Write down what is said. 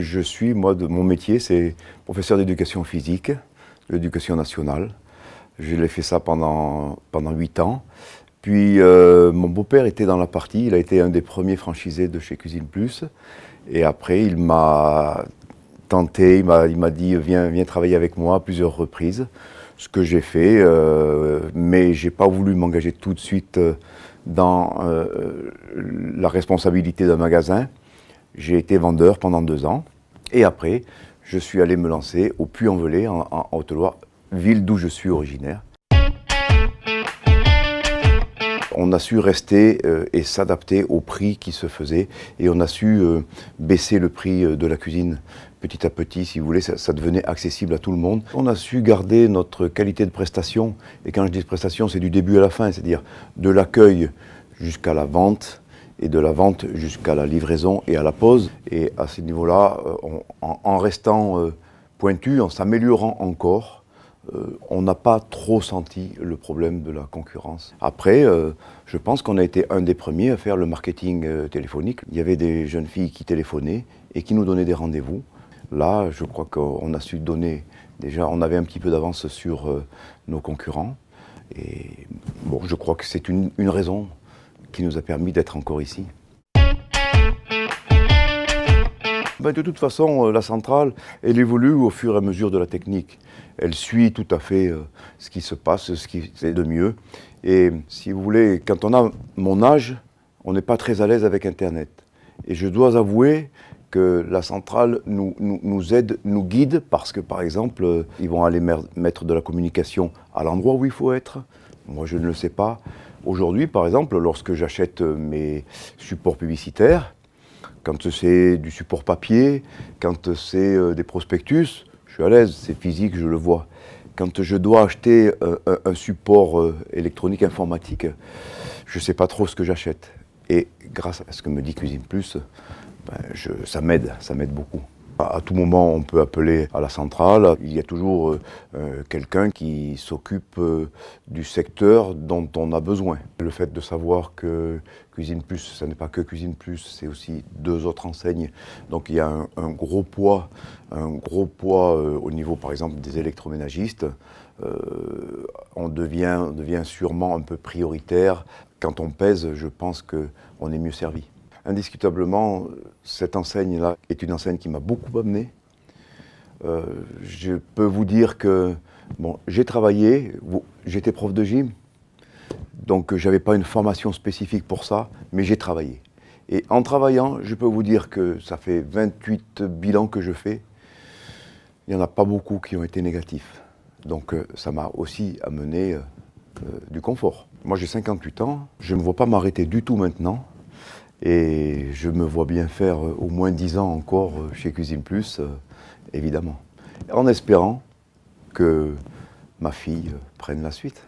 je suis, moi, de mon métier, c'est professeur d'éducation physique, de l'éducation nationale. Je l'ai fait ça pendant 8 ans. Puis mon beau-père était dans la partie, il a été un des premiers franchisés de chez Cuisine Plus. Et après, il m'a tenté, il m'a dit viens travailler avec moi à plusieurs reprises. Ce que j'ai fait, mais je n'ai pas voulu m'engager tout de suite dans la responsabilité d'un magasin. J'ai été vendeur pendant 2 ans. Et après, je suis allé me lancer au Puy-en-Velay, en Haute-Loire, ville d'où je suis originaire. On a su rester et s'adapter au prix qui se faisait et on a su baisser le prix de la cuisine petit à petit, si vous voulez, ça devenait accessible à tout le monde. On a su garder notre qualité de prestation et quand je dis prestation, c'est du début à la fin, c'est-à-dire de l'accueil jusqu'à la vente et de la vente jusqu'à la livraison et à la pause. Et à ce niveau-là, en restant pointu, en s'améliorant encore, on n'a pas trop senti le problème de la concurrence. Après, je pense qu'on a été un des premiers à faire le marketing téléphonique. Il y avait des jeunes filles qui téléphonaient et qui nous donnaient des rendez-vous. Là, je crois qu'on a su donner, déjà, on avait un petit peu d'avance sur nos concurrents. Et bon, je crois que c'est une raison qui nous a permis d'être encore ici. De toute façon, la centrale, elle évolue au fur et à mesure de la technique. Elle suit tout à fait ce qui se passe, ce qui est de mieux. Et si vous voulez, quand on a mon âge, on n'est pas très à l'aise avec Internet. Et je dois avouer que la centrale nous aide, nous guide, parce que par exemple, ils vont aller mettre de la communication à l'endroit où il faut être. Moi, je ne le sais pas. Aujourd'hui, par exemple, lorsque j'achète mes supports publicitaires, quand c'est du support papier, quand c'est des prospectus, je suis à l'aise, c'est physique, je le vois. Quand je dois acheter un support électronique informatique, je ne sais pas trop ce que j'achète. Et grâce à ce que me dit Cuisine Plus, ça m'aide beaucoup. À tout moment, on peut appeler à la centrale. Il y a toujours quelqu'un qui s'occupe du secteur dont on a besoin. Le fait de savoir que Cuisine Plus, ce n'est pas que Cuisine Plus, c'est aussi 2 autres enseignes. Donc il y a un gros poids au niveau, par exemple, des électroménagistes. On devient sûrement un peu prioritaire. Quand on pèse, je pense qu'on est mieux servi. Indiscutablement, cette enseigne-là est une enseigne qui m'a beaucoup amené. Je peux vous dire que j'ai travaillé, j'étais prof de gym, donc je n'avais pas une formation spécifique pour ça, mais j'ai travaillé. Et en travaillant, je peux vous dire que ça fait 28 bilans que je fais, il n'y en a pas beaucoup qui ont été négatifs. Donc ça m'a aussi amené du confort. Moi j'ai 58 ans, je ne me vois pas m'arrêter du tout maintenant. Et je me vois bien faire au moins 10 ans encore chez Cuisine Plus, évidemment. En espérant que ma fille prenne la suite.